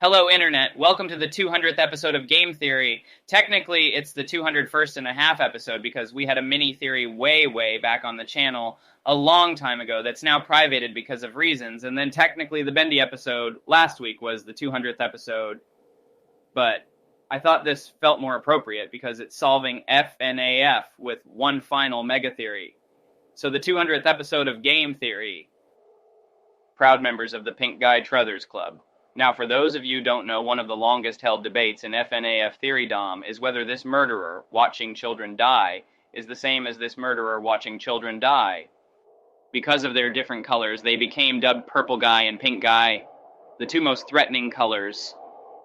Hello, Internet. Welcome to the 200th episode of Game Theory. Technically, it's the 201st and a half episode because we had a mini theory way back on the channel a long time ago that's now privated because of reasons. And then technically, the Bendy episode last week was the 200th episode. But I thought this felt more appropriate because it's solving fnaf with one final mega theory. So the 200th episode of Game Theory. Proud members of the Pink Guy Truthers Club. Now, for those of you who don't know, one of the longest-held debates in FNAF Theorydom is whether this murderer watching children die is the same as this murderer watching children die. Because of their different colors, they became dubbed Purple Guy and Pink Guy, the two most threatening colors.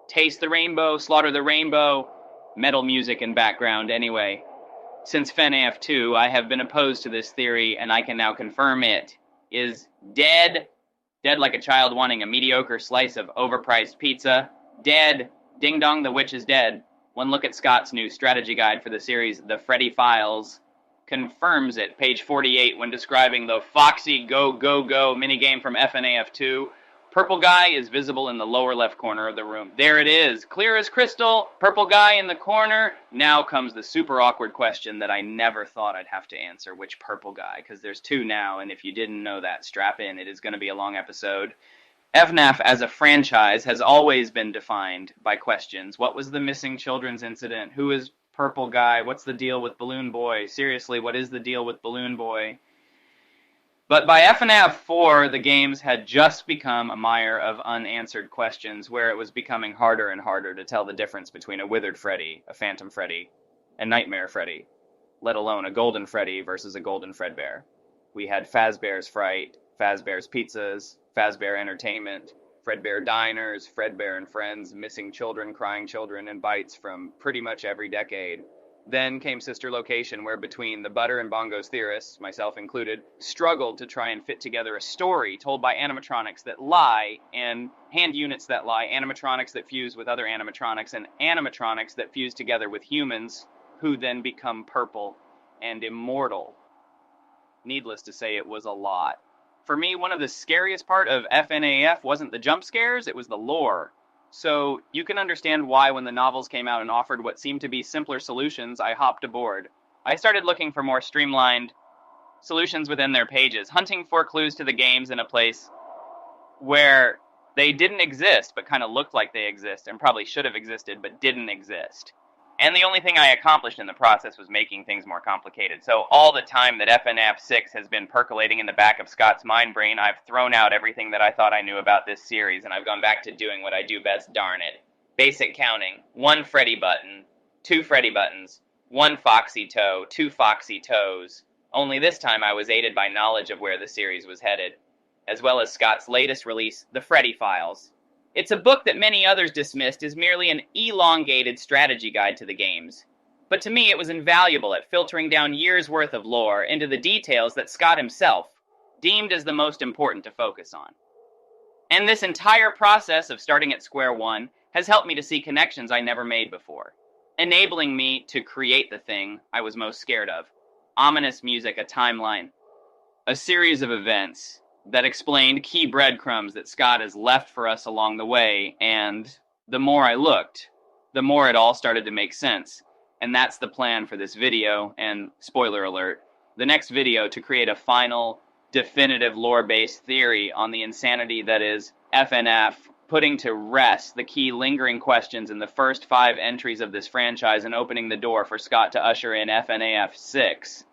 Taste the rainbow, slaughter the rainbow, metal music and background anyway. Since FNAF 2, I have been opposed to this theory, and I can now confirm it is dead. Dead like a child wanting a mediocre slice of overpriced pizza. Dead. Ding dong, the witch is dead. One look at Scott's new strategy guide for the series, The Freddy Files, confirms it. Page 48, when describing the Foxy Go Go Go minigame from FNAF 2. Purple Guy is visible in the lower left corner of the room. There it is, clear as crystal. Purple Guy in the corner. Now comes the super awkward question that I never thought I'd have to answer. Which Purple Guy? Because there's two now, and if you didn't know that, strap in. It is going to be a long episode. FNAF as a franchise has always been defined by questions. What was the missing children's incident? Who is Purple Guy? What's the deal with Balloon Boy? Seriously, what is the deal with Balloon Boy? But by FNAF 4, the games had just become a mire of unanswered questions, where it was becoming harder and harder to tell the difference between a withered Freddy, a phantom Freddy, a nightmare Freddy, let alone a golden Freddy versus a golden Fredbear. We had Fazbear's Fright, Fazbear's Pizzas, Fazbear Entertainment, Fredbear Diners, Fredbear and Friends, missing children, crying children, and bites from pretty much every decade. Then came Sister Location, where between the Butter and Bongos theorists, myself included, struggled to try and fit together a story told by animatronics that lie, and hand units that lie, animatronics that fuse with other animatronics, and animatronics that fuse together with humans, who then become purple and immortal. Needless to say, it was a lot. For me, one of the scariest part of FNAF wasn't the jump scares, it was the lore. So you can understand why when the novels came out and offered what seemed to be simpler solutions, I hopped aboard. I started looking for more streamlined solutions within their pages, hunting for clues to the games in a place where they didn't exist, but kind of looked like they exist, and probably should have existed, but didn't exist. And the only thing I accomplished in the process was making things more complicated. So all the time that FNAF 6 has been percolating in the back of Scott's mind brain, I've thrown out everything that I thought I knew about this series, and I've gone back to doing what I do best, darn it. Basic counting. 1 Freddy button, 2 Freddy buttons, 1 Foxy toe, 2 Foxy toes. Only this time I was aided by knowledge of where the series was headed, as well as Scott's latest release, The Freddy Files. It's a book that many others dismissed as merely an elongated strategy guide to the games. But to me, it was invaluable at filtering down years' worth of lore into the details that Scott himself deemed as the most important to focus on. And this entire process of starting at square one has helped me to see connections I never made before, enabling me to create the thing I was most scared of. Ominous music, a timeline, a series of events that explained key breadcrumbs that Scott has left for us along the way, and the more I looked, the more it all started to make sense. And that's the plan for this video, and spoiler alert, the next video to create a final, definitive lore-based theory on the insanity that is FNAF, putting to rest the key lingering questions in the first 5 entries of this franchise and opening the door for Scott to usher in FNAF 6.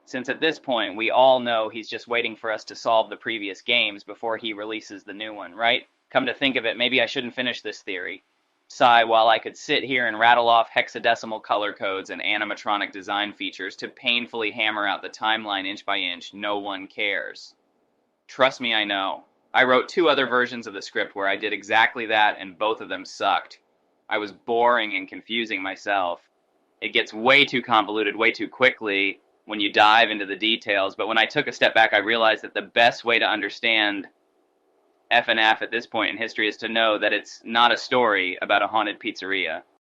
Since at this point, we all know he's just waiting for us to solve the previous games before he releases the new one, right? Come to think of it, maybe I shouldn't finish this theory. Sigh, while I could sit here and rattle off hexadecimal color codes and animatronic design features to painfully hammer out the timeline inch by inch, no one cares. Trust me, I know. I wrote 2 other versions of the script where I did exactly that, and both of them sucked. I was boring and confusing myself. It gets way too convoluted way too quickly when you dive into the details, but when I took a step back, I realized that the best way to understand FNAF at this point in history is to know that it's not a story about a haunted pizzeria.